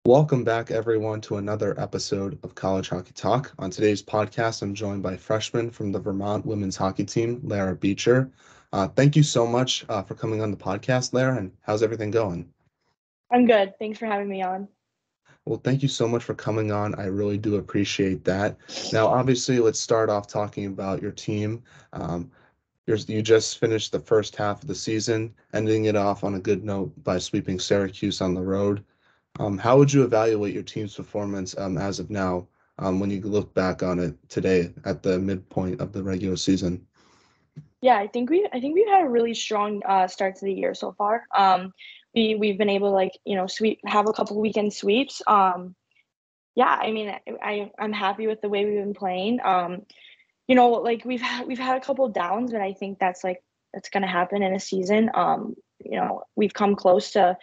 Welcome back, everyone, to another episode of College Hockey Talk. On today's podcast, I'm joined by freshman from the Vermont women's hockey team, Lara Beecher. Thank you so much for coming on the podcast, Lara, and how's everything going? I'm good. Thanks for having me on. Well, thank you so much for coming on. I really do appreciate that. Now, obviously, let's start off talking about your team. Um, you just finished the first half of the season, ending it off on a good note by sweeping Syracuse on the road. How would you evaluate your team's performance as of now when you look back on it today at the midpoint of the regular season? Yeah, I think we've had a really strong start to the year so far. We've been able to sweep have a couple weekend sweeps. Yeah, I mean I'm happy with the way we've been playing. We've had a couple downs, but I think that's gonna happen in a season. We've come close to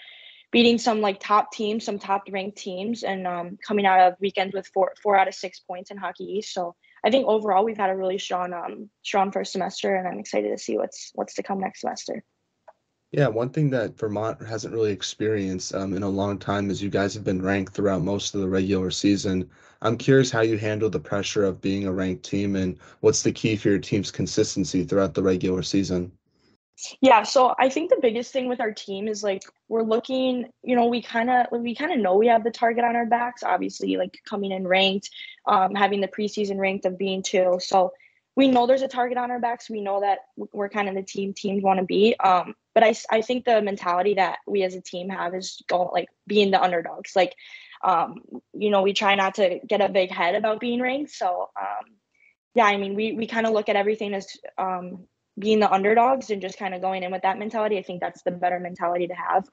beating some like top teams, some top ranked teams, and coming out of weekends with four out of 6 points in Hockey East. So I think overall we've had a really strong first semester, and I'm excited to see what's to come next semester. Yeah, one thing that Vermont hasn't really experienced in a long time is you guys have been ranked throughout most of the regular season. I'm curious how you handle the pressure of being a ranked team and what's the key for your team's consistency throughout the regular season? Yeah, so I think the biggest thing with our team is like we're looking, we kind of know we have the target on our backs, obviously like coming in ranked, having the preseason ranked of being two. So we know there's a target on our backs. We know that we're kind of the teams want to be. But I think the mentality that we as a team have is going like being the underdogs. We try not to get a big head about being ranked. So yeah, I mean, we kind of look at everything as being the underdogs and just kind of going in with that mentality. I think that's the better mentality to have.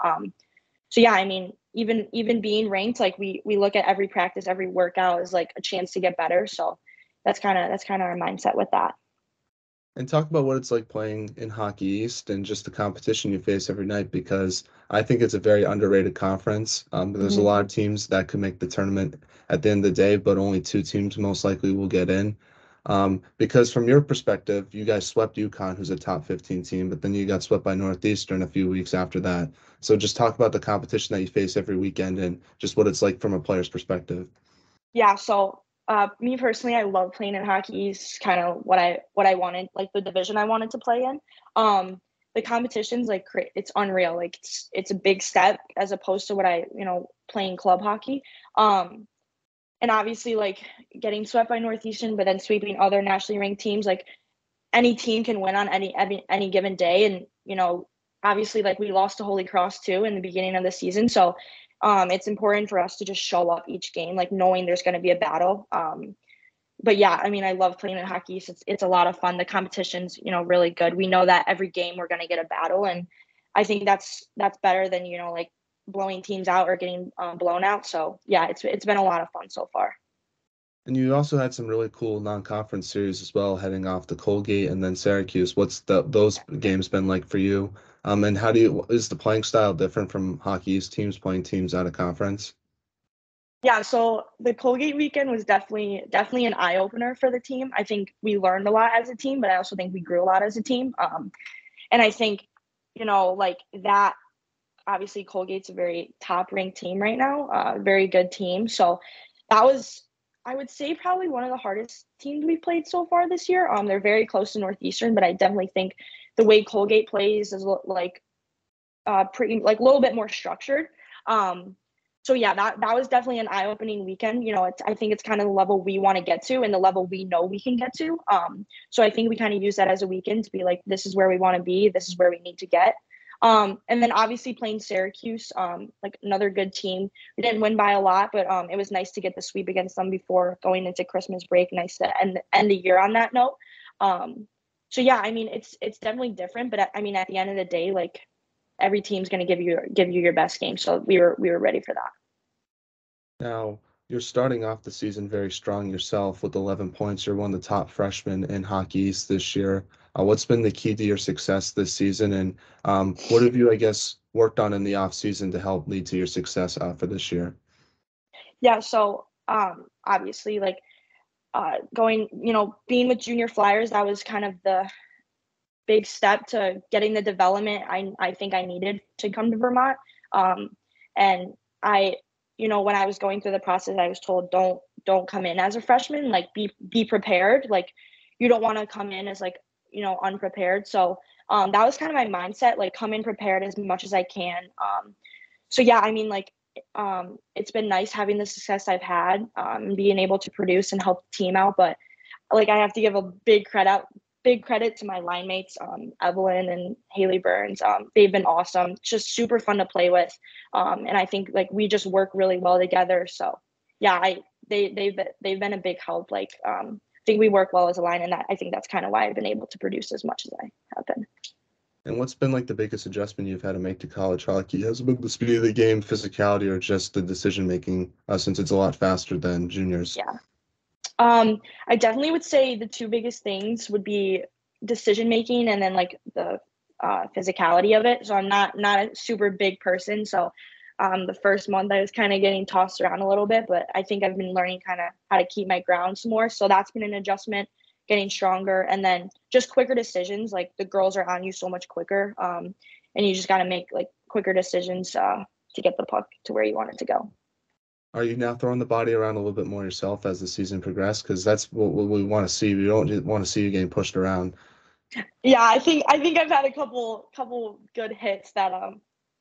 So yeah, I mean, even being ranked, like we look at every practice, every workout as like a chance to get better. So that's kind of our mindset with that. And talk about what it's like playing in Hockey East and just the competition you face every night because I think it's a very underrated conference. There's a Hmm. lot of teams that could make the tournament at the end of the day, but only two teams most likely will get in. Because from your perspective, you guys swept UConn, who's a top 15 team, but then you got swept by Northeastern a few weeks after that. So just talk about the competition that you face every weekend and just what it's like from a player's perspective. Yeah. So me personally, I love playing in hockey. It's kind of what I wanted, like the division I wanted to play in. The competition's like it's unreal. Like it's a big step as opposed to what I playing club hockey. Um, and obviously like getting swept by Northeastern, but then sweeping other nationally ranked teams. Like any team can win on any given day, and obviously like we lost to Holy Cross too in the beginning of the season. So it's important for us to just show up each game, like knowing there's going to be a battle. But yeah, I mean, I love playing in hockey. So it's a lot of fun. The competition's really good. We know that every game we're going to get a battle, and I think that's better than like blowing teams out or getting blown out. So yeah, it's been a lot of fun so far. And you also had some really cool non-conference series as well, heading off to Colgate and then Syracuse. What's those games been like for you? And how do you is the playing style different from hockey's teams playing teams out of conference? Yeah, so the Colgate weekend was definitely an eye opener for the team. I think we learned a lot as a team, but I also think we grew a lot as a team. And I think like that. Obviously, Colgate's a very top ranked team right now, very good team. So that was, I would say, probably one of the hardest teams we've played so far this year. They're very close to Northeastern, but I definitely think the way Colgate plays is like pretty like a little bit more structured. Um, so yeah, that was definitely an eye opening weekend. I think it's kind of the level we want to get to and the level we know we can get to. So I think we kind of use that as a weekend to be like, this is where we want to be, this is where we need to get. And then obviously playing Syracuse, like another good team. We didn't win by a lot, but it was nice to get the sweep against them before going into Christmas break. Nice to end the year on that note. Um, so yeah, I mean it's definitely different, but I mean at the end of the day, like every team's going to give you your best game. So we were ready for that. Now, you're starting off the season very strong yourself with 11 points. You're one of the top freshmen in Hockey East this year. What's been the key to your success this season, and what have you, I guess, worked on in the off season to help lead to your success for this year? Yeah. So obviously like going being with junior flyers, that was kind of the big step to getting the development I think I needed to come to Vermont. And I when I was going through the process, I was told don't come in as a freshman, like be prepared. Like you don't want to come in as like, unprepared. So that was kind of my mindset, like come in prepared as much as I can. So yeah, I mean, like it's been nice having the success I've had, and being able to produce and help the team out. But like I have to give a big credit to my line mates, Evelyn and Haley Burns. They've been awesome. It's just super fun to play with. And I think like we just work really well together. So yeah, they've been a big help. Like I think we work well as a line, and that I think that's kind of why I've been able to produce as much as I have been. And what's been like the biggest adjustment you've had to make to college hockey? Has it been the speed of the game, physicality, or just the decision making, since it's a lot faster than juniors? Yeah. I definitely would say the two biggest things would be decision making and then like the physicality of it. So I'm not a super big person. So the first month I was kind of getting tossed around a little bit, but I think I've been learning kind of how to keep my ground some more. So that's been an adjustment, getting stronger, and then just quicker decisions. Like the girls are on you so much quicker, and you just got to make like quicker decisions to get the puck to where you want it to go. Are you now throwing the body around a little bit more yourself as the season progresses? Because that's what we want to see. We don't want to see you getting pushed around. Yeah, I think I've had a couple good hits that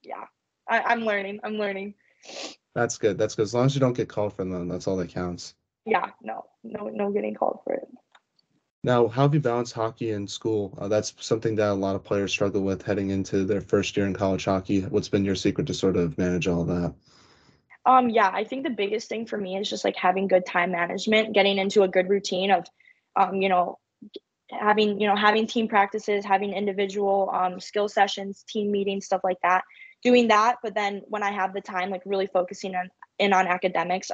yeah. I'm learning. I'm learning. That's good. That's good. As long as you don't get called for them, that's all that counts. Yeah, no getting called for it. Now, how have you balanced hockey and school? That's something that a lot of players struggle with heading into their first year in college hockey. What's been your secret to sort of manage all that? Yeah, I think the biggest thing for me is just like having good time management, getting into a good routine of um, you know, having team practices, having individual skill sessions, team meetings, stuff like that. Doing that, but then when I have the time, like really focusing on academics.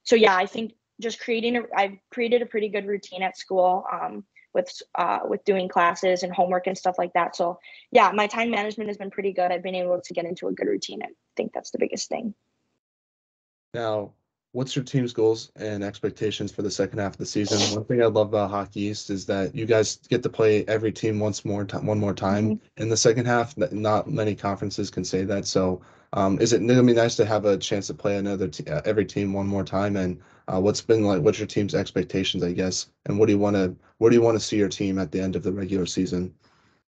So yeah, I think just I've created a pretty good routine at school, with doing classes and homework and stuff like that. So yeah, my time management has been pretty good. I've been able to get into a good routine. I think that's the biggest thing. Now, what's your team's goals and expectations for the second half of the season? One thing I love about Hockey East is that you guys get to play every team one more time Mhm. in the second half. Not many conferences can say that. So, is it going to be nice to have a chance to play every team one more time? And what's been like? What's your team's expectations, I guess? And where do you want to see your team at the end of the regular season?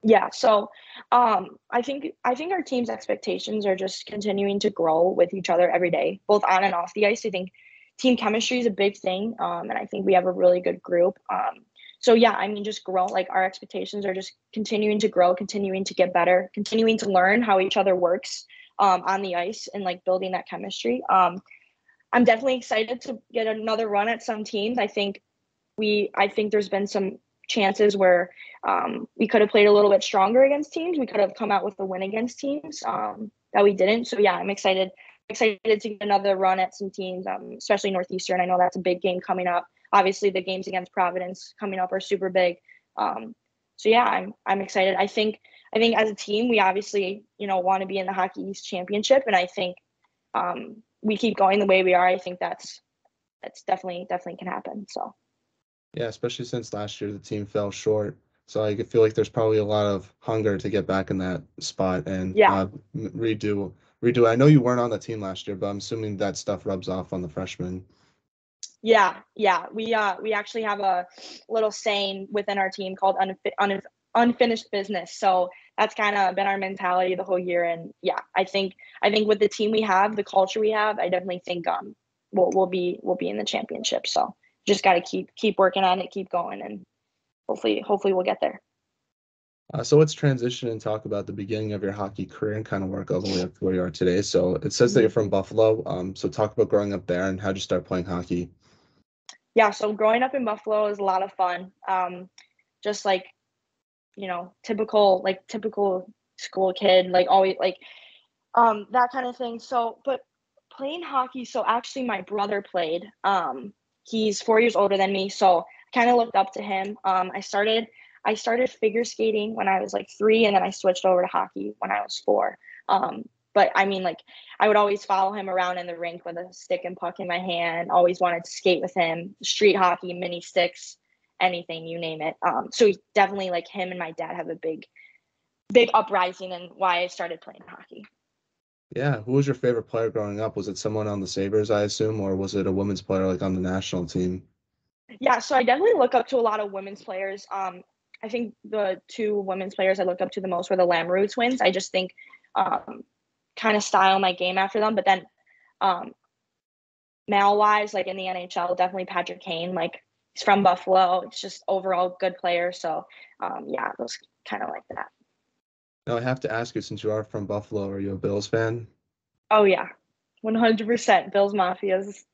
Yeah, so I think our team's expectations are just continuing to grow with each other every day, both on and off the ice. I think team chemistry is a big thing, and I think we have a really good group. So yeah, I mean, just grow. Like our expectations are just continuing to grow, continuing to get better, continuing to learn how each other works on the ice, and like building that chemistry. I'm definitely excited to get another run at some teams. I think there's been some chances where we could have played a little bit stronger against teams. We could have come out with a win against teams that we didn't. So yeah, I'm excited to get another run at some teams, especially Northeastern. I know that's a big game coming up. Obviously, the games against Providence coming up are super big. So yeah, I'm excited. I think as a team, we obviously want to be in the Hockey East Championship, and I think we keep going the way we are. I think that's definitely can happen. So. Yeah, especially since last year the team fell short. So I feel like there's probably a lot of hunger to get back in that spot and Yeah, redo. I know you weren't on the team last year, but I'm assuming that stuff rubs off on the freshmen. yeah. We actually have a little saying within our team called unfinished business. So that's kind of been our mentality the whole year. And yeah, I think with the team we have, the culture we have, I definitely think we'll be in the championship. So just got to keep working on it, keep going, and hopefully we'll get there. So let's transition and talk about the beginning of your hockey career and kind of work all the way up to where you are today. So it says that you're Mhm. from Buffalo. So talk about growing up there and how'd you start playing hockey? Yeah, so growing up in Buffalo is a lot of fun. Just like typical school kid, like always like that kind of thing. So, but playing hockey, so actually my brother played. He's 4 years older than me, so I kind of looked up to him. I started figure skating when I was like 3, and then I switched over to hockey when I was 4. But I mean, like I would always follow him around in the rink with a stick and puck in my hand. Always wanted to skate with him, street hockey, mini sticks, anything you name it. So he definitely like him and my dad have a big uprising and why I started playing hockey. Yeah, who was your favorite player growing up? Was it someone on the Sabres, I assume, or was it a women's player like on the national team? Yeah, so I definitely look up to a lot of women's players. I think the two women's players I looked up to the most were the Lamoureux twins. I just think kind of style my game after them. But then um, male wise, like in the NHL, definitely Patrick Kane. Like he's from Buffalo. It's just overall good player. So yeah, those kind of like that. Now I have to ask you, since you are from Buffalo, are you a Bills fan? Oh yeah, 100% Bills Mafias.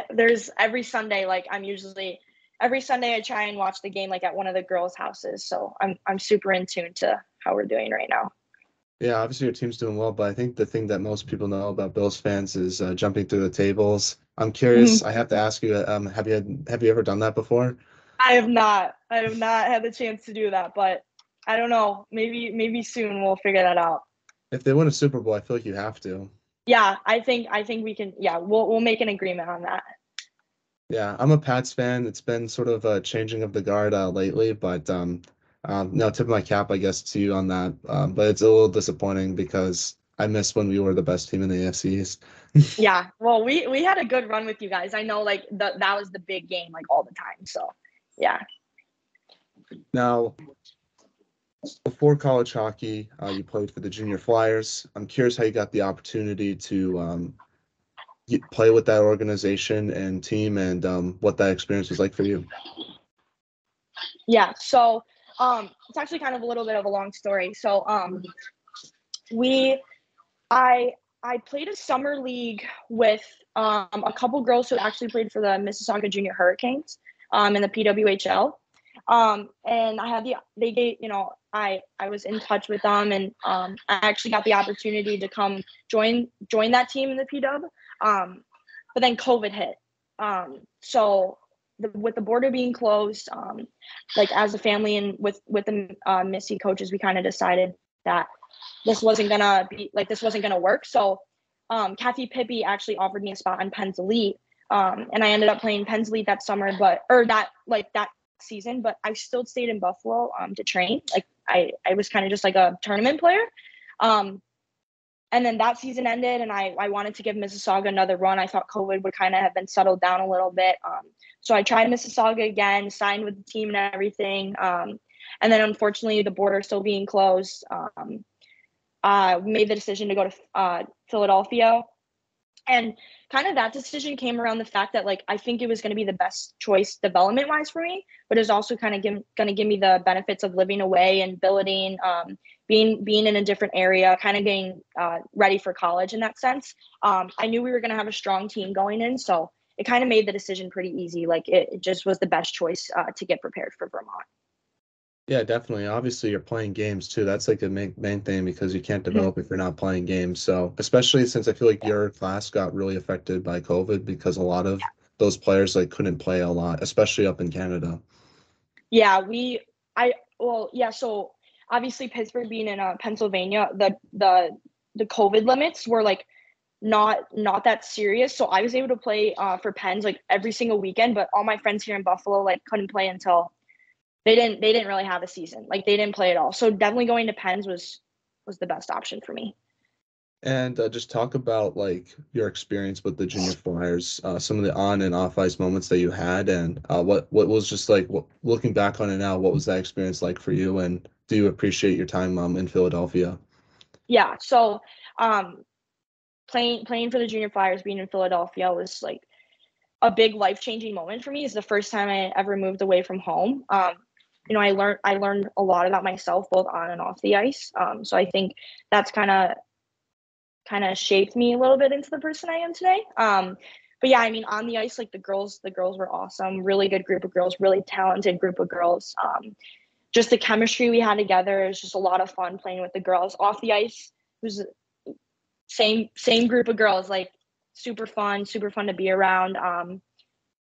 There's every Sunday, like I'm usually every Sunday I try and watch the game like at one of the girls' houses. So I'm super in tune to how we're doing right now. Yeah, obviously your team's doing well, but I think the thing that most people know about Bills fans is jumping through the tables. I'm curious. Mhm. I have to ask you, have you ever done that before? I have not. I have not had the chance to do that, but I don't know. Maybe soon we'll figure that out. If they win a Super Bowl, I feel like you have to. Yeah, I think we can. Yeah, we'll make an agreement on that. Yeah, I'm a Pats fan. It's been sort of a changing of the guard lately, but no, tip of my cap, I guess, to you on that. But it's a little disappointing because I miss when we were the best team in the AFC East. Yeah. Well, we had a good run with you guys. I know like that was the big game like all the time. So yeah. Now, before college hockey, you played for the Junior Flyers. I'm curious how you got the opportunity to play with that organization and team, and what that experience was like for you. Yeah. So it's actually kind of a little bit of a long story. So we I I played a summer league with a couple girls who actually played for the Mississauga Junior Hurricanes in the PWHL. And I had they gave, I was in touch with them, and I actually got the opportunity to come join that team in the PW. But then COVID hit. So with the border being closed, like as a family and with the Missy coaches, we kind of decided that this wasn't gonna work. So Kathy Pippi actually offered me a spot on Penn's Elite. And I ended up playing Penn's Elite that summer, that season, but I still stayed in Buffalo to train. Like I was kind of just like a tournament player. Um, and then that season ended, and I wanted to give Mississauga another run. I thought COVID would kind of have been settled down a little bit. So I tried Mississauga again, signed with the team and everything. And then unfortunately, the border still being closed, made the decision to go to Philadelphia. And kind of that decision came around the fact that like I think it was going to be the best choice development wise for me, but it was also kind of going to give me the benefits of living away and building, being in a different area, kind of getting ready for college in that sense. I knew we were going to have a strong team going in, so it kind of made the decision pretty easy. Like it just was the best choice to get prepared for Vermont. Yeah, definitely. Obviously, you're playing games too. That's like the main thing because you can't Mhm. develop if you're not playing games. So, especially since I feel like Yeah. your class got really affected by COVID because a lot of those players like couldn't play a lot, especially up in Canada. Yeah, yeah. So obviously, Pittsburgh being in Pennsylvania, the COVID limits were like not that serious. So I was able to play for Pens like every single weekend, but all my friends here in Buffalo like couldn't play until they didn't really have a season. Like they didn't play at all. So definitely going to Pens was the best option for me. And just talk about like your experience with the Junior Flyers, some of the on and off ice moments that you had, and what was just like looking back on it now, what was that experience like for you, and do you appreciate your time in Philadelphia? Yeah. So um, playing for the Junior Flyers, being in Philadelphia was like a big life changing moment for me. It's the first time I ever moved away from home. I learned a lot about myself both on and off the ice. So I think that's kind of shaped me a little bit into the person I am today. But yeah, I mean, on the ice, like the girls were awesome. Really good group of girls, really talented group of girls. Just the chemistry we had together is just a lot of fun playing with the girls. Off the ice, it was same group of girls, like super fun to be around.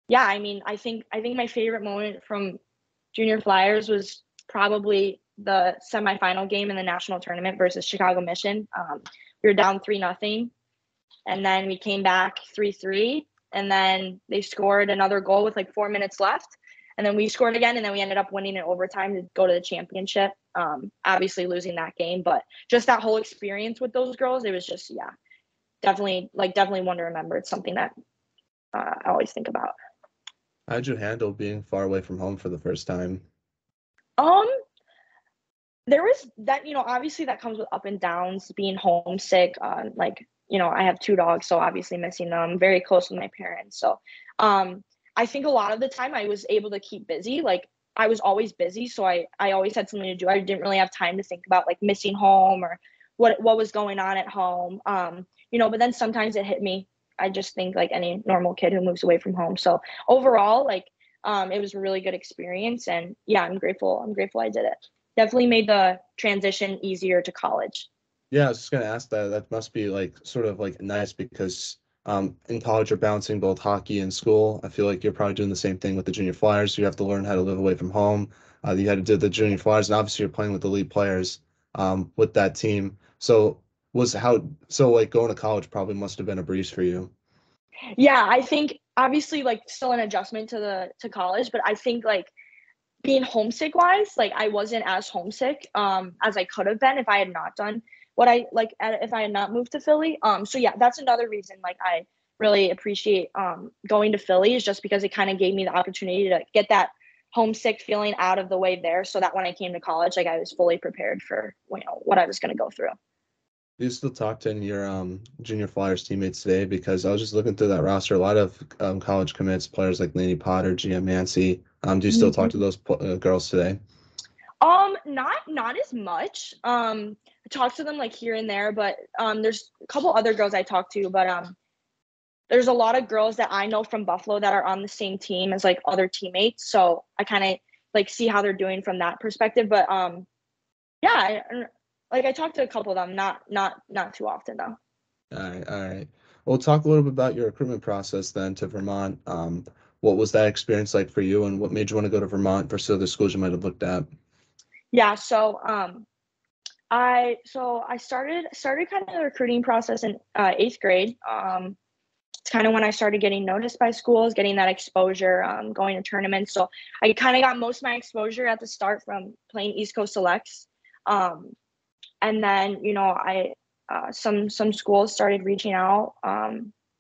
Yeah, I mean, I think my favorite moment from Junior Flyers was probably the semifinal game in the national tournament versus Chicago Mission. We were down 3-0, and then we came back 3-3, and then they scored another goal with like 4 minutes left, and then we scored again, and then we ended up winning in overtime to go to the championship. obviously losing that game, but just that whole experience with those girls, it was just, yeah, definitely one to remember. It's something that I always think about. How'd you handle being far away from home for the first time? Um, there was that, obviously that comes with up and downs, being homesick. Like, I have two dogs, so obviously missing them. Very close with my parents, so I think a lot of the time I was able to keep busy. Like I was always busy, so I always had something to do. I didn't really have time to think about like missing home or what was going on at home. But then sometimes it hit me. I just think like any normal kid who moves away from home. So overall, like it was a really good experience, and yeah, I'm grateful. I'm grateful I did it. Definitely made the transition easier to college. Yeah, I was just gonna ask that. That must be like sort of like nice because in college you're balancing both hockey and school. I feel like you're probably doing the same thing with the junior flyers. You have to learn how to live away from home. You had to do the junior flyers, and obviously you're playing with elite players with that team. So like going to college probably must have been a breeze for you. Yeah, I think obviously like still an adjustment to college, but I think like being homesick wise, like I wasn't as homesick as I could have been if I had not done what I like if I had not moved to Philly. So yeah, that's another reason like I really appreciate going to Philly, is just because it kind of gave me the opportunity to get that homesick feeling out of the way there, so that when I came to college, like I was fully prepared for what I was going to go through. Do you still talk to any of your junior flyers teammates today? Because I was just looking through that roster, a lot of college commits, players like Laney Potter, GM Mancy. Do you still talk to those girls today? Not as much. I talk to them like here and there, but there's a couple other girls I talk to, but there's a lot of girls that I know from Buffalo that are on the same team as like other teammates. So I kind of like see how they're doing from that perspective. But yeah, like I talked to a couple of them, not too often though. All right, all right. Well, talk a little bit about your recruitment process then to Vermont. What was that experience like for you, and what made you want to go to Vermont versus other schools you might have looked at? Yeah, so I started kind of the recruiting process in eighth grade. It's kind of when I started getting noticed by schools, getting that exposure, going to tournaments. So I kind of got most of my exposure at the start from playing East Coast Selects. Um, and then, I some schools started reaching out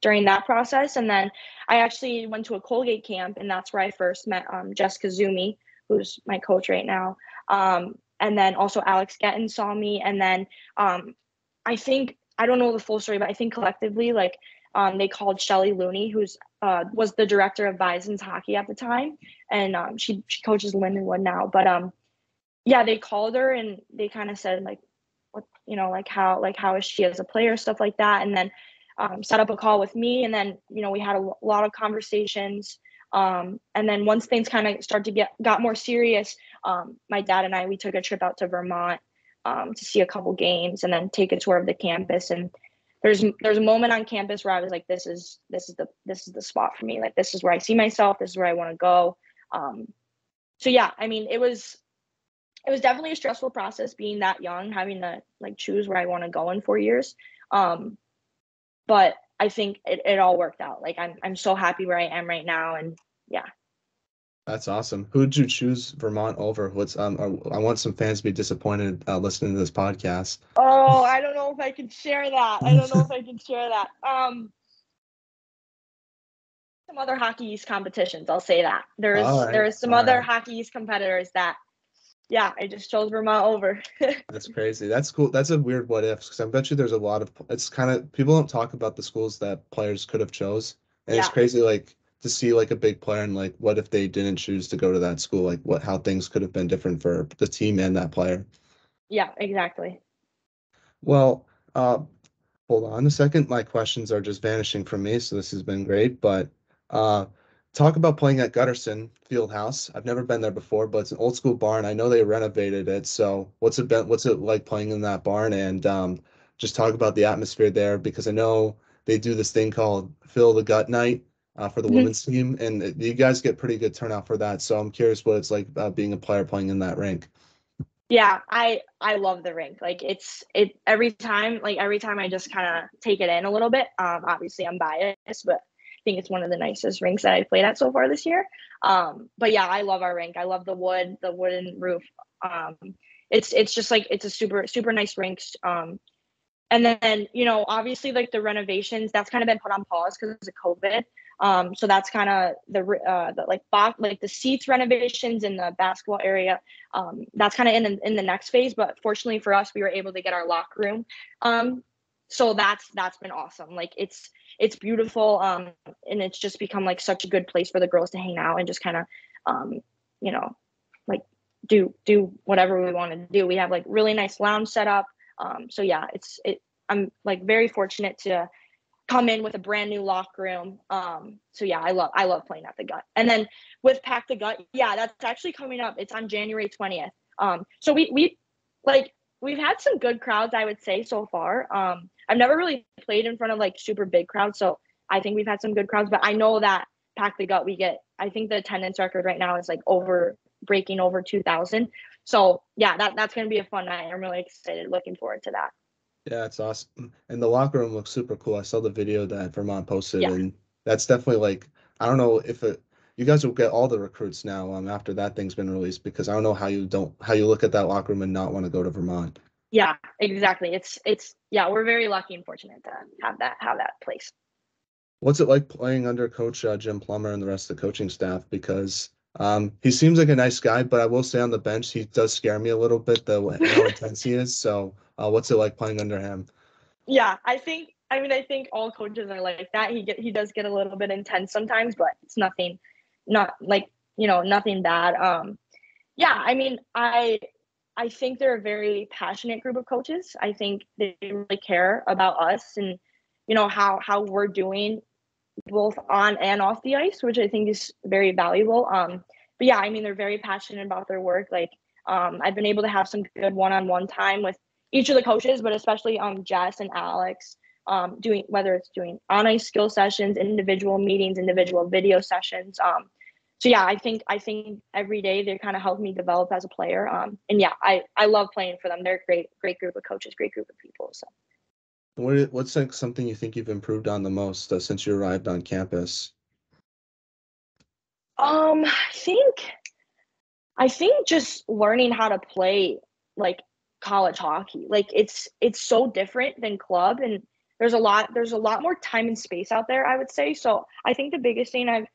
during that process. And then I actually went to a Colgate camp, and that's where I first met Jessica Zumi, who's my coach right now. And then also Alex Getton saw me. And then I think, I don't know the full story, but I think collectively, like they called Shelly Looney, who's was the director of Bison's hockey at the time, and she coaches Lindenwood now. But yeah, they called her and they kind of said like, what, how is she as a player, stuff like that, and then set up a call with me, and then we had a lot of conversations. And then once things kind of started to got more serious, my dad and we took a trip out to Vermont to see a couple games and then take a tour of the campus. And there's a moment on campus where I was like, this is the spot for me. Like, this is where I see myself. This is where I want to go. So yeah, I mean, it was definitely a stressful process being that young, having to like choose where I want to go in 4 years. But I think it all worked out. Like I'm so happy where I am right now. And yeah. That's awesome. Who did you choose Vermont over? I want some fans to be disappointed listening to this podcast. Oh, I don't know if I can share that. I don't know if I can share that. Some other Hockey East competitions, I'll say that. All There right, is some all other right. Hockey East competitors that, yeah, I just chose Vermont over. That's crazy. That's cool. That's a weird what if, because I bet you there's a lot of it's kind of people don't talk about the schools that players could have chose. And it's Yeah. crazy like to see like a big player and like what if they didn't choose to go to that school? Like how things could have been different for the team and that player. Yeah, exactly. Well, hold on a second. My questions are just vanishing from me, so this has been great. But uh, talk about playing at Gutterson Fieldhouse. I've never been there before, but it's an old school barn. I know they renovated it. So what's it like playing in that barn? And just talk about the atmosphere there because I know they do this thing called Fill the Gut Night for the women's team, and you guys get pretty good turnout for that. So I'm curious what it's like being a player playing in that rink. Yeah, I love the rink. Like every time I just kind of take it in a little bit. Obviously I'm biased, but I think it's one of the nicest rinks that I've played at so far this year. But yeah, I love our rink. I love the wooden roof. it's just like it's a super nice rink. And then, obviously, like the renovations, that's kind of been put on pause because of COVID. So that's kind of the like like the seats renovations in the basketball area. That's kind of in the next phase. But fortunately for us, we were able to get our locker room. So that's been awesome. Like it's beautiful. And it's just become like such a good place for the girls to hang out and just kind of, you know, like do whatever we want to do. We have like really nice lounge set up. So yeah, I'm like very fortunate to come in with a brand new locker room. So yeah, I love playing at the Gut. And then with Pack the Gut, yeah, that's actually coming up. It's on January 20th. So we've had some good crowds, I would say, so far. I've never really played in front of like super big crowds, so I think we've had some good crowds. But I know that Pack the Gut, I think the attendance record right now is like breaking over 2,000. So yeah, that's gonna be a fun night. I'm really excited, looking forward to that. Yeah, it's awesome. And the locker room looks super cool. I saw the video that Vermont posted, Yeah. and that's definitely like I don't know if you guys will get all the recruits now after that thing's been released because I don't know how you look at that locker room and not want to go to Vermont. Yeah, exactly. Yeah, we're very lucky and fortunate to have that place. What's it like playing under Coach Jim Plummer and the rest of the coaching staff? Because he seems like a nice guy, but I will say on the bench he does scare me a little bit how intense he is. So what's it like playing under him? Yeah, I think all coaches are like that. He does get a little bit intense sometimes, but it's nothing, not like, nothing bad. Yeah, I mean, I think they're a very passionate group of coaches. I think they really care about us and how we're doing both on and off the ice, which I think is very valuable. But yeah, I mean, they're very passionate about their work. Like, I've been able to have some good one-on-one time with each of the coaches, but especially Jess and Alex, whether it's doing on ice skill sessions, individual meetings, individual video sessions. So yeah, I think every day they kind of help me develop as a player. And yeah, I love playing for them. They're a great group of coaches, great group of people. So. What's like something you think you've improved on the most since you arrived on campus? I think just learning how to play like college hockey. Like it's so different than club, and there's a lot more time and space out there, I would say. So I think the biggest thing I've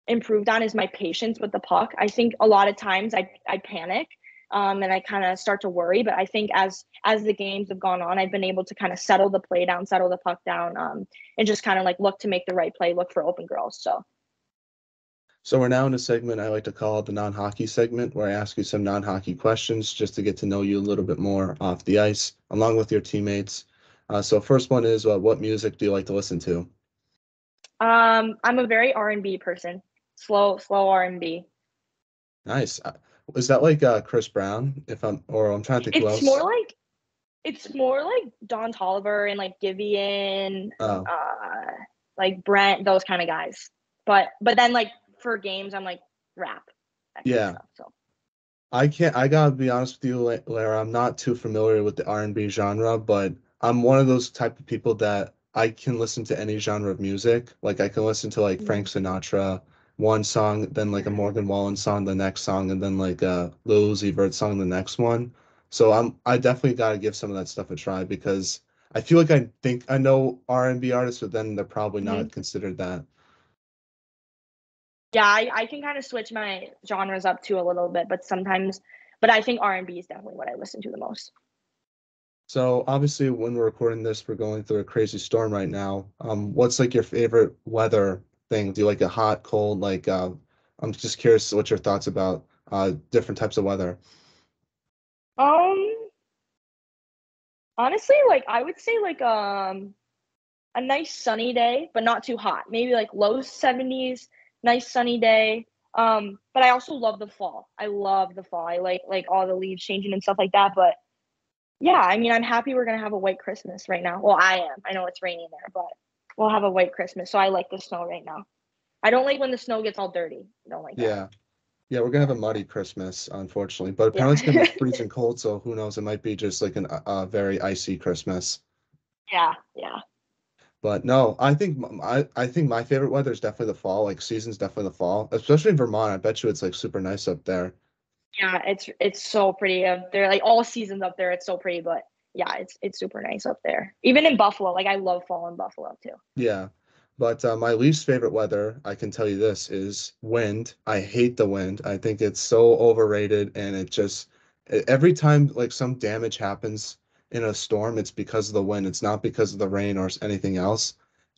improved on is my patience with the puck. I think a lot of times I panic, and I kind of start to worry, but I think as the games have gone on, I've been able to kind of settle the play down, settle the puck down, and just kind of like look to make the right play, look for open girls. So. So we're now in a segment I like to call the non-hockey segment, where I ask you some non-hockey questions just to get to know you a little bit more off the ice, along with your teammates. So first one is, what music do you like to listen to? I'm a very R&B person, slow R&B. Nice. Is that like Chris Brown? Or I'm trying to think who It's more else. like it's more like Don Tolliver and like Givian, Oh, like Brent, those kind of guys. But then like for games, I'm like rap, that kind of yeah. stuff. So. I gotta be honest with you, Lara, I'm not too familiar with the R&B genre, but I'm one of those type of people that I can listen to any genre of music. Like I can listen to like Frank Mm. Sinatra, one song, then like a Morgan Wallen song, the next song, and then like a Lil Uzi Vert song, the next one. So I definitely gotta give some of that stuff a try because I feel like I think I know R&B artists, but then they're probably Mhm. not considered that. Yeah, I can kind of switch my genres up too a little bit, but I think R&B is definitely what I listen to the most. So obviously, when we're recording this, we're going through a crazy storm right now. What's like your favorite weather thing? Do you like it hot, cold? I'm just curious what your thoughts about different types of weather. Um, Honestly, like I would say like a nice sunny day, but not too hot. Maybe like low 70s, nice sunny day. But I also love the fall. I love the fall. I like all the leaves changing and stuff like that. But yeah, I mean, I'm happy we're gonna have a white Christmas right now. Well, I am. I know it's raining there, but we'll have a white Christmas. So I like the snow right now. I don't like when the snow gets all dirty. I don't like that. Yeah. Yeah, we're gonna have a muddy Christmas, unfortunately, but Yeah. apparently it's gonna be freezing cold, so who knows? It might be just like a very icy Christmas. Yeah. Yeah. But no, I think my favorite weather is definitely the fall. Like season's definitely the fall, especially in Vermont. I bet you it's like super nice up there. Yeah, it's so pretty up there. Like all seasons up there, it's so pretty. But yeah, it's super nice up there. Even in Buffalo, like I love fall in Buffalo too. Yeah. But my least favorite weather, I can tell you this, is wind. I hate the wind. I think it's so overrated and it just every time like some damage happens in a storm, it's because of the wind. It's not because of the rain or anything else.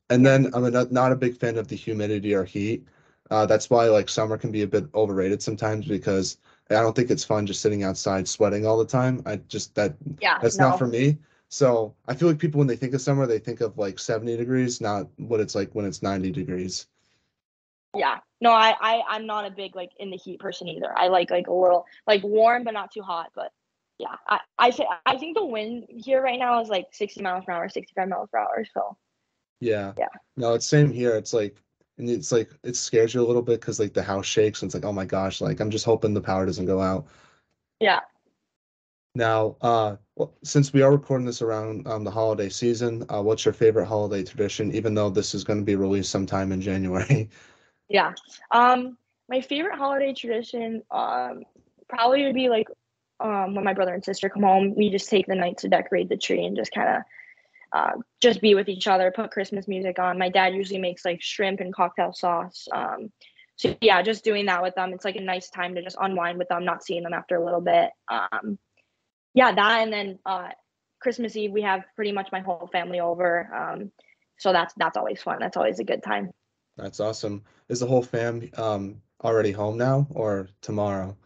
And Yeah, then not a big fan of the humidity or heat. That's why like summer can be a bit overrated sometimes because I don't think it's fun just sitting outside sweating all the time. I just yeah, that's not for no, me. So I feel like people when they think of summer, they think of like 70 degrees, not what it's like when it's 90 degrees. yeah, no. I'm not a big like in the heat person either. I like a little like warm but not too hot. But yeah, I think the wind here right now is like 60 miles per hour, 65 miles per hour. So Yeah. yeah, No, it's same here. It's like and it's like it scares you a little bit because like the house shakes and it's like, oh my gosh, like I'm just hoping the power doesn't go out. yeah. Now, well, since we are recording this around the holiday season, what's your favorite holiday tradition, even though this is going to be released sometime in January? Yeah. My favorite holiday tradition, probably would be like, when my brother and sister come home, we just take the night to decorate the tree and just kind of, just be with each other, put Christmas music on. My dad usually makes like shrimp and cocktail sauce. So yeah, just doing that with them. It's like a nice time to just unwind with them, not seeing them after a little bit. Yeah, that and then Christmas Eve we have pretty much my whole family over. So that's always fun. That's always a good time. That's awesome. Is the whole fam already home now or tomorrow?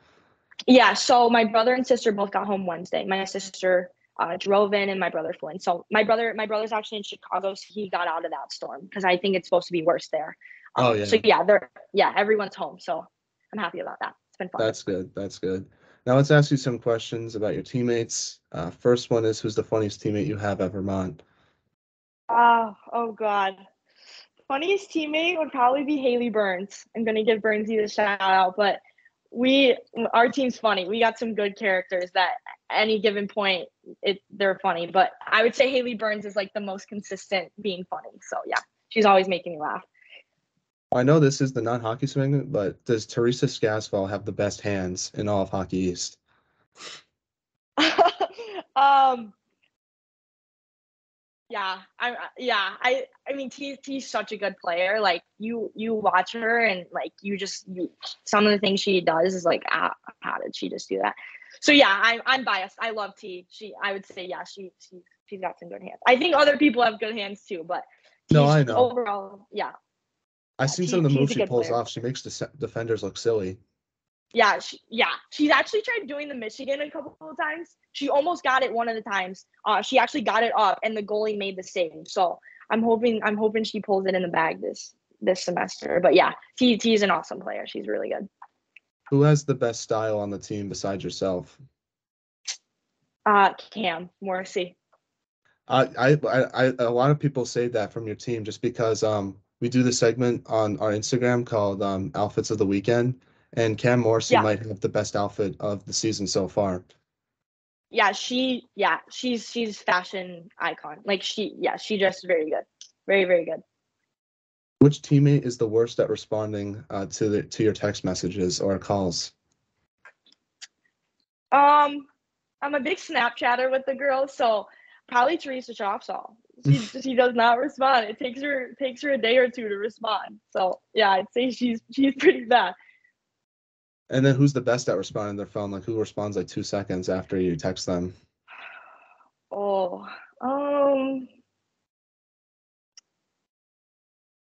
Yeah, so my brother and sister both got home Wednesday. My sister drove in, and my brother flew in. So my brother's actually in Chicago, so he got out of that storm because I think it's supposed to be worse there. Oh So yeah, yeah, everyone's home. So I'm happy about that. It's been fun. that's good. That's good. Now let's ask you some questions about your teammates. First one is who's the funniest teammate you have at Vermont? Oh God. Funniest teammate would probably be Haley Burns. I'm gonna give Burnsy the shout out, but we our team's funny. We got some good characters that any given point they're funny. But I would say Haley Burns is like the most consistent being funny. So yeah, she's always making me laugh. I know this is the non-hockey segment, but does Teresa Scaswell have the best hands in all of Hockey East? um yeah, I mean T's such a good player. Like you watch her and like you some of the things she does is like how did she just do that? So yeah, I'm biased. I love T. I would say yeah, she's got some good hands. I think other people have good hands too, but No, T's I know. overall, I've seen some of the T's moves a she good pulls player. off. She makes defenders look silly. Yeah, she's actually tried doing the Michigan a couple of times. She almost got it one of the times. She actually got it up, and the goalie made the save. So I'm hoping she pulls it in the bag this semester. But yeah, T's an awesome player. She's really good. Who has the best style on the team besides yourself? Cam Morrissey. A lot of people say that from your team just because we do the segment on our Instagram called Outfits of the Weekend, and Cam Morrissey Yeah, might have the best outfit of the season so far. she's fashion icon. Like she just very good, very very good. Which teammate is the worst at responding to your text messages or calls? Um, I'm a big Snapchatter with the girls, so probably Teresa Shopsaw. She does not respond. It takes her a day or two to respond. So yeah, I'd say she's pretty bad. And then who's the best at responding to their phone? Like who responds like 2 seconds after you text them? Oh,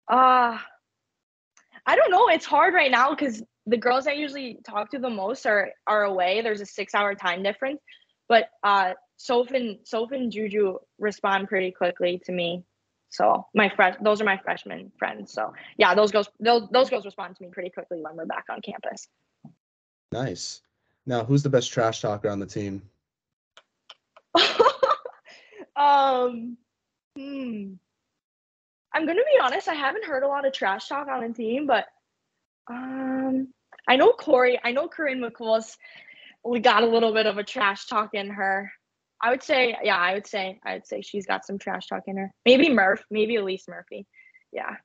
uh I don't know. It's hard right now because the girls I usually talk to the most are away. There's a 6 hour time difference, but Soph and Juju respond pretty quickly to me. So those are my freshman friends. So yeah, those girls respond to me pretty quickly when we're back on campus. Nice. Now, who's the best trash talker on the team? um, hmm. I'm gonna be honest. I haven't heard a lot of trash talk on the team, but um, I know Corinne McCool's we got a little bit of a trash talk in her. I would say, yeah, I would say she's got some trash talk in her. Maybe Elise Murphy. Yeah.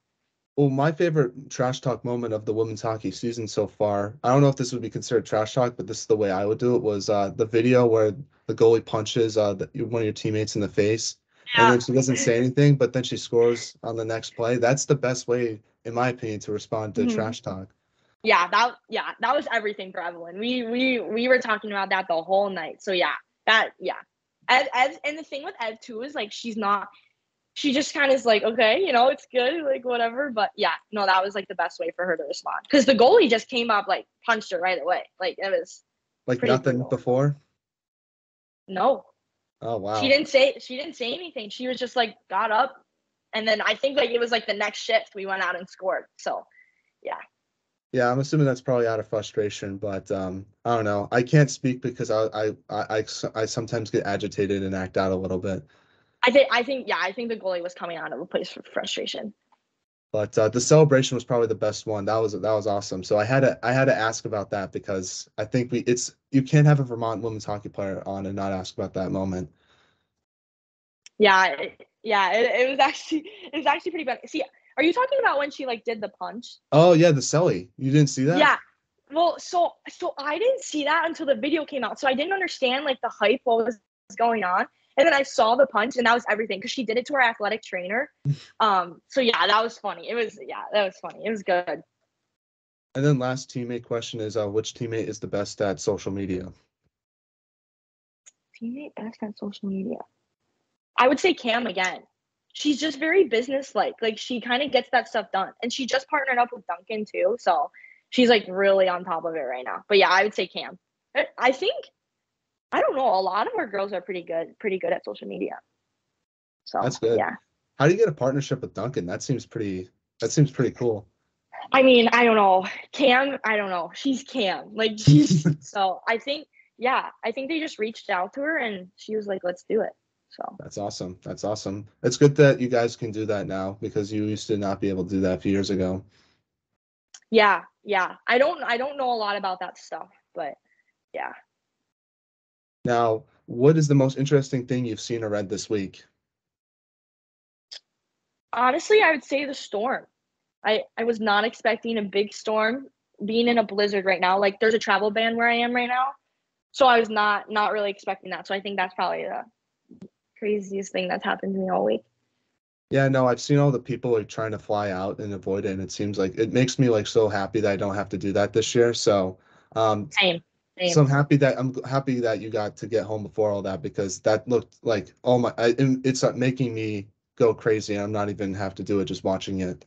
Well, my favorite trash talk moment of the women's hockey season so far, I don't know if this would be considered trash talk, but this is the way I would do it, was the video where the goalie punches one of your teammates in the face, and Yeah. then she doesn't say anything, but then she scores on the next play. That's the best way, in my opinion, to respond to Mhm. trash talk. Yeah, that was everything for Evelyn. We were talking about that the whole night. So yeah. As and the thing with Ev too is like she just kind of is like, okay, it's good, like whatever. But yeah, no, that was like the best way for her to respond because the goalie just came up like punched her right away. Like it was Like pretty nothing brutal. before? No, Oh, she wow. didn't say she didn't say anything. She was just like got up, and then I think like it was like the next shift we went out and scored. So yeah. Yeah, I'm assuming that's probably out of frustration, but I don't know. I can't speak because I sometimes get agitated and act out a little bit. I think the goalie was coming out of a place for frustration. But the celebration was probably the best one. That was awesome. So I had to ask about that because I think you can't have a Vermont women's hockey player on and not ask about that moment. Yeah, it was actually pretty bad. See, are you talking about when she like did the punch? Oh yeah, the celly. You didn't see that? Yeah. Well, so I didn't see that until the video came out. So I didn't understand like the hype, what was going on. And then I saw the punch and that was everything because she did it to her athletic trainer. So yeah, that was funny. That was funny. It was good. And then last teammate question is which teammate is the best at social media? Teammate best at social media. I would say Cam again. She's just very business-like. Like she kind of gets that stuff done. And she just partnered up with Duncan too. So she's like really on top of it right now. But yeah, I would say Cam. I think I don't know, a lot of our girls are pretty good at social media. So That's good. yeah. How do you get a partnership with Duncan? That seems pretty cool. I mean, I don't know. Cam, I don't know. She's Cam. Like she's so I think they just reached out to her and she was like, let's do it. So That's awesome. That's awesome. It's good that you guys can do that now because you used to not be able to do that a few years ago. yeah. I don't know a lot about that stuff, but yeah. Now, what is the most interesting thing you've seen or read this week? Honestly, I would say the storm. I was not expecting a big storm being in a blizzard right now. Like there's a travel ban where I am right now. So I was not really expecting that. So I think that's probably the craziest thing that's happened to me all week. Yeah, no, I've seen all the people like trying to fly out and avoid it, and it seems like it makes me like so happy that I don't have to do that this year. So, um, Same. so Same. I'm happy that you got to get home before all that because that looked like oh my, it's making me go crazy. I'm not even have to do it just watching it.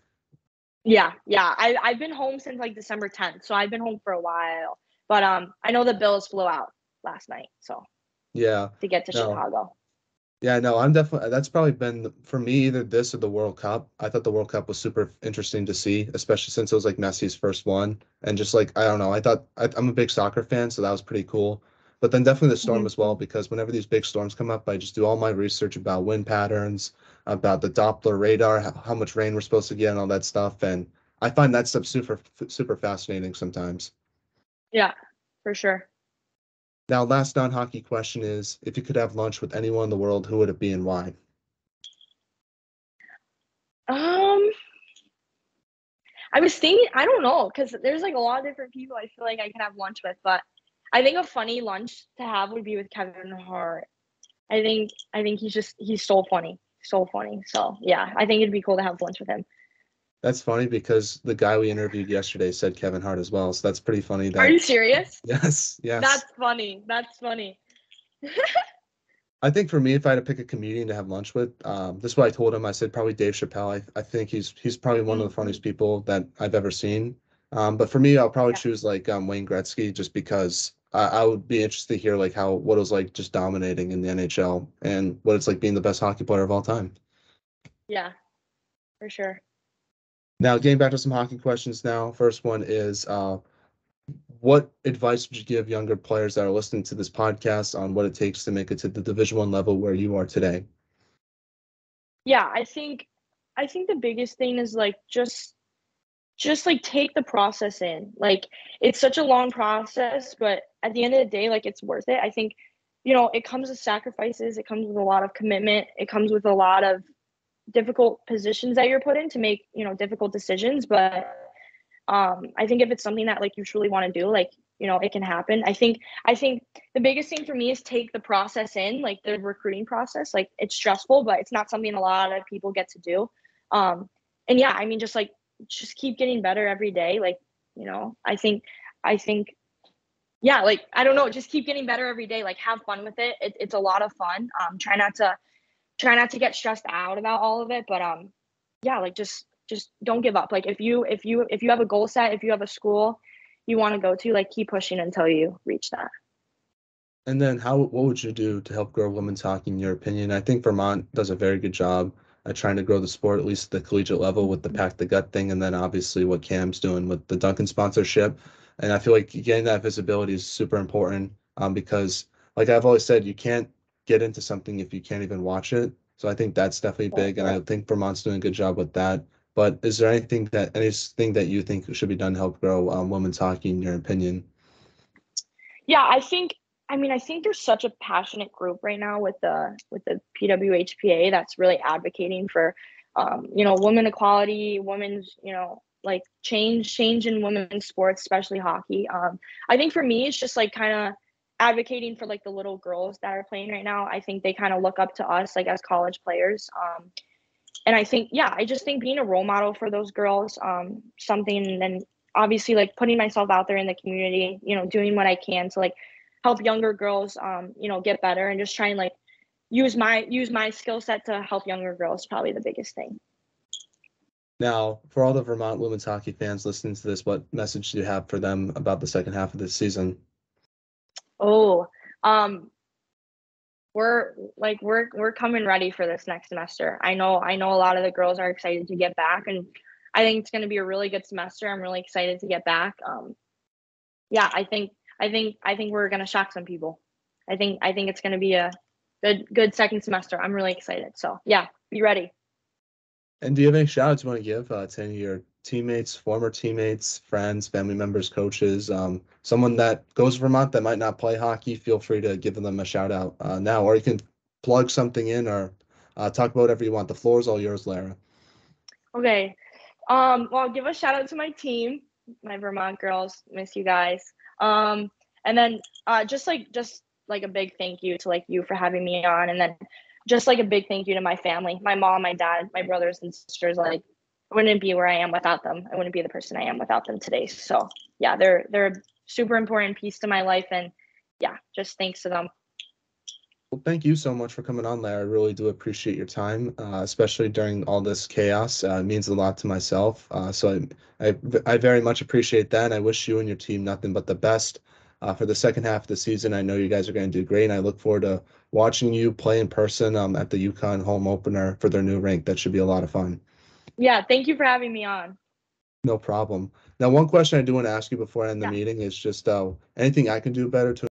Yeah. I've been home since like December 10th. So I've been home for a while. But I know the Bills flew out last night, so Yeah, to get to no. Chicago. Yeah, no, I'm definitely that's probably been for me either this or the World Cup. I thought the World Cup was super interesting to see, especially since it was like Messi's first one. And just like I don't know, I'm a big soccer fan, so that was pretty cool. But then definitely the storm Mhm. as well, because whenever these big storms come up, I just do all my research about wind patterns, about the Doppler radar, how much rain we're supposed to get, and all that stuff. And I find that stuff super fascinating sometimes. Yeah, for sure. Now, last non-hockey question is, if you could have lunch with anyone in the world, who would it be and why? Um, I was thinking, I don't know, because there's like a lot of different people I feel like I can have lunch with, but I think a funny lunch to have would be with Kevin Hart. I think he's so funny. So funny. So yeah, I think it'd be cool to have lunch with him. That's funny because the guy we interviewed yesterday said Kevin Hart as well. So that's pretty funny Are that, you serious? yes, yes. That's funny. That's funny. I think for me, if I had to pick a comedian to have lunch with, this is what I told him. I said probably Dave Chappelle. I think he's probably one of the Mm, funniest people that I've ever seen. But for me, I'll probably yeah. choose like Wayne Gretzky just because I would be interested to hear like what it was like just dominating in the NHL and what it's like being the best hockey player of all time. Yeah, for sure. Now, getting back to some hockey questions now. First one is what advice would you give younger players that are listening to this podcast on what it takes to make it to the Division 1 level where you are today? Yeah, I think the biggest thing is like just like take the process in. Like it's such a long process, but at the end of the day, like it's worth it. I think, it comes with sacrifices, it comes with a lot of commitment, it comes with a lot of difficult positions that you're put in to make, difficult decisions. But I think if it's something that like you truly want to do, like, it can happen. I think the biggest thing for me is take the process in, like the recruiting process. Like it's stressful, but it's not something a lot of people get to do. And yeah, I mean, just keep getting better every day. Like, I think, yeah, like I don't know, just keep getting better every day. Like have fun with it. It's a lot of fun. Try not to get stressed out about all of it. But yeah, like just don't give up. Like if you have a goal set, if you have a school you want to go to, like keep pushing until you reach that. And then what would you do to help grow women's hockey in your opinion? I think Vermont does a very good job at trying to grow the sport, at least at the collegiate level with the Pack the Gut thing, and then obviously what Cam's doing with the Duncan sponsorship. And I feel like getting that visibility is super important because like I've always said, you can't get into something if you can't even watch it. So I think that's definitely big, and I think Vermont's doing a good job with that. But is there anything that you think should be done to help grow women's hockey in your opinion? Yeah, I think there's such a passionate group right now with the PWHPA that's really advocating for women equality, women's, like change in women's sports, especially hockey. I think for me it's just like kind of advocating for like the little girls that are playing right now. I think they kind of look up to us like as college players. And I think, yeah, I just think being a role model for those girls, something, and then obviously like putting myself out there in the community, doing what I can to like help younger girls, get better, and just try and like use my skill set to help younger girls is probably the biggest thing. Now, for all the Vermont women's hockey fans listening to this, what message do you have for them about the second half of this season? Oh, um, we're coming ready for this next semester. I know a lot of the girls are excited to get back, and I think it's going to be a really good semester. I'm really excited to get back. Yeah, I think we're going to shock some people. I think it's going to be a good second semester. I'm really excited. So yeah, be ready. And do you have any shout outs you want to give to any of your teammates, former teammates, friends, family members, coaches, someone that goes to Vermont that might not play hockey? Feel free to give them a shout out now, or you can plug something in or talk about whatever you want. The floor is all yours, Lara. Okay. Well, I'll give a shout out to my team, my Vermont girls. Miss you guys. And then just like a big thank you to like you for having me on, and then just like a big thank you to my family, my mom, my dad, my brothers and sisters. Like, I wouldn't be where I am without them. I wouldn't be the person I am without them today. So yeah, they're a super important piece to my life, and yeah, just thanks to them. Well, thank you so much for coming on, Larry. I really do appreciate your time, especially during all this chaos. It means a lot to myself. So I very much appreciate that. And I wish you and your team nothing but the best for the second half of the season. I know you guys are going to do great, and I look forward to watching you play in person at the UConn home opener for their new rink. That should be a lot of fun. Yeah, thank you for having me on. No problem. Now, one question I do want to ask you before I end the Yeah. meeting is just anything I can do better to